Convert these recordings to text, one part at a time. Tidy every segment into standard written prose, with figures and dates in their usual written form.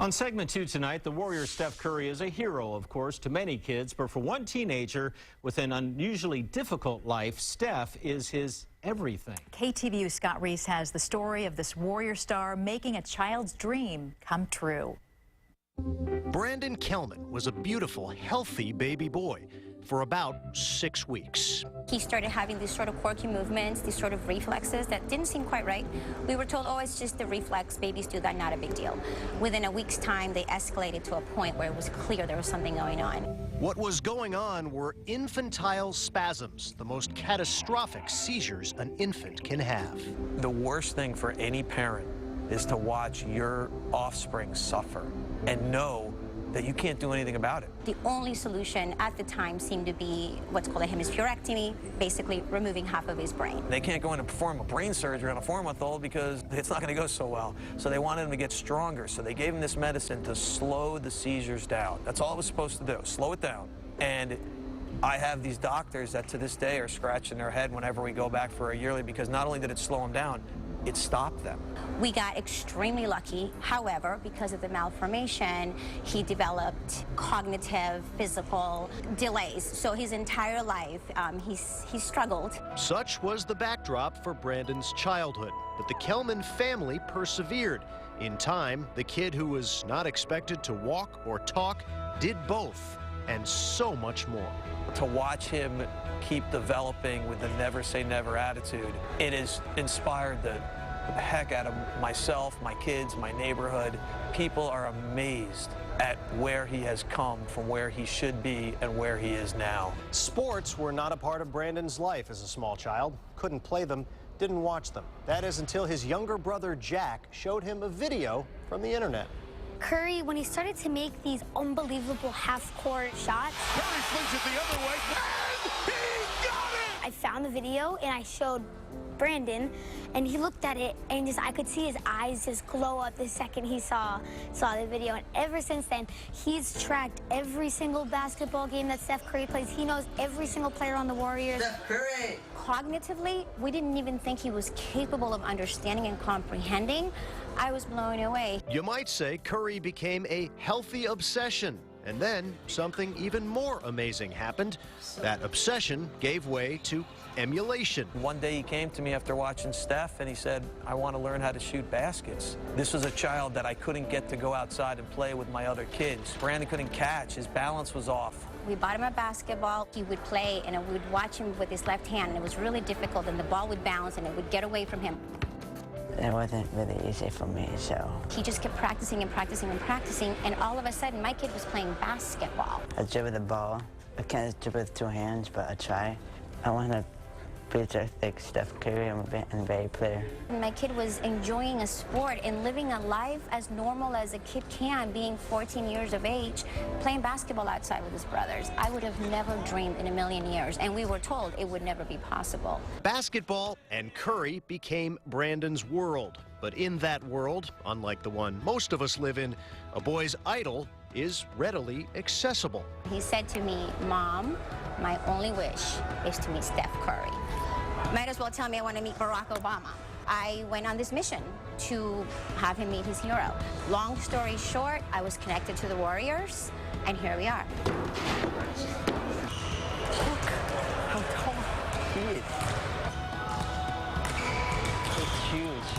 On segment 2 tonight, the Warriors' Steph Curry is a hero, of course, to many kids. But for one teenager with an unusually difficult life, Steph is his everything. KTVU Scott Reese has the story of this Warrior star making a child's dream come true. Brandon Kelman was a beautiful, healthy baby boy for about 6 weeks. He started having these sort of quirky movements, these sort of reflexes that didn't seem quite right. We were told, oh, it's just the reflex, babies do that, not a big deal. Within a week's time, they escalated to a point where it was clear there was something going on. What was going on were infantile spasms, the most catastrophic seizures an infant can have. The worst thing for any parent is to watch your offspring suffer and know that you can't do anything about it. The only solution at the time seemed to be what's called a hemispherectomy, basically removing half of his brain. They can't go in and perform a brain surgery on a 4-month-old because it's not going to go so well. So they wanted him to get stronger. So they gave him this medicine to slow the seizures down. That's all it was supposed to do, slow it down. And I have these doctors that to this day are scratching their head whenever we go back for a yearly, because not only did it slow them down, it stopped them. We got extremely lucky. However, because of the malformation, he developed cognitive, physical delays. So his entire life, he struggled. Such was the backdrop for Brandon's childhood, but the Kelman family persevered. In time, the kid who was not expected to walk or talk did both, and so much more. To watch him keep developing with the never say never attitude, it has inspired the heck out of myself, my kids, my neighborhood. People are amazed at where he has come from where he should be and where he is now. Sports were not a part of Brandon's life as a small child. Couldn't play them, didn't watch them. That is until his younger brother Jack showed him a video from the internet. Curry, when he started to make these unbelievable half-court shots, Curry flings it the other way, and he got it! I found the video and I showed Brandon, and he looked at it, and I could see his eyes just glow up the second he saw the video. And ever since then, he's tracked every single basketball game that Steph Curry plays. He knows every single player on the Warriors. Steph Curry! Cognitively, we didn't even think he was capable of understanding and comprehending. I was blown away. You might say Curry became a healthy obsession. And then something even more amazing happened. That obsession gave way to emulation. One day he came to me after watching Steph and he said, I want to learn how to shoot baskets. This was a child that I couldn't get to go outside and play with my other kids. Brandon couldn't catch, his balance was off. We bought him a basketball. He would play, and we would watch him with his left hand, and it was really difficult, and the ball would bounce, and it would get away from him. It wasn't really easy for me, so. He just kept practicing and practicing and practicing, and all of a sudden, my kid was playing basketball. I dribble the ball. I can't dribble with 2 hands, but I try. I want to be just like Steph Curry and a very player. My kid was enjoying a sport and living a life as normal as a kid can, being 14 years of age, playing basketball outside with his brothers. I would have never dreamed in a million years, and we were told it would never be possible. Basketball and Curry became Brandon's world. But in that world, unlike the one most of us live in, a boy's idol is readily accessible. He said to me, Mom, my only wish is to meet Steph Curry. Might as well tell me I want to meet Barack Obama. I went on this mission to have him meet his hero. Long story short, I was connected to the Warriors, and here we are. Look how tall he is. It's huge.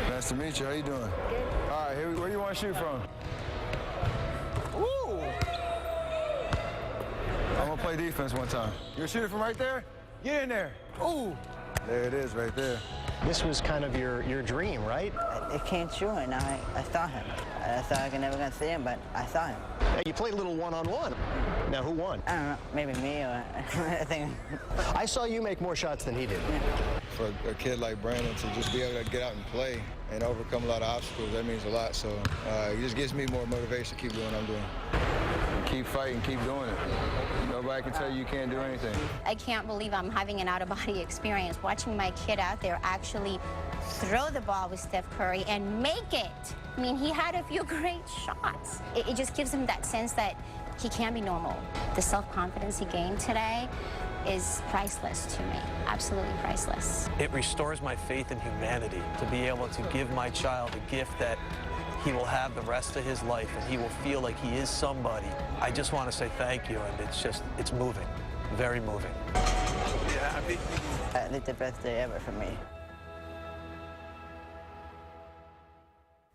Nice to meet you. How you doing? Good. All right, where do you want to shoot from? Woo! I'm gonna play defense one time. You're shooting from right there? Get in there. Ooh! There it is, right there. This was kind of your dream, right? It came true, and I saw him. I thought I was never gonna see him, but I saw him. Now, you played a little one-on-one. Now, who won? I don't know, maybe me or I think. I saw you make more shots than he did. For a kid like Brandon to just be able to get out and play and overcome a lot of obstacles, that means a lot. So it just gives me more motivation to keep doing what I'm doing. Keep fighting, keep doing it. Nobody can tell you can't do anything. I can't believe I'm having an out-of-body experience, watching my kid out there actually throw the ball with Steph Curry and make it. I mean, he had a few great shots. It just gives him that sense that he can be normal. The self-confidence he gained today is priceless to me, absolutely priceless. It restores my faith in humanity to be able to give my child a gift that he will have the rest of his life and he will feel like he is somebody. I just want to say thank you, and it's moving, very moving. It's the best day ever for me.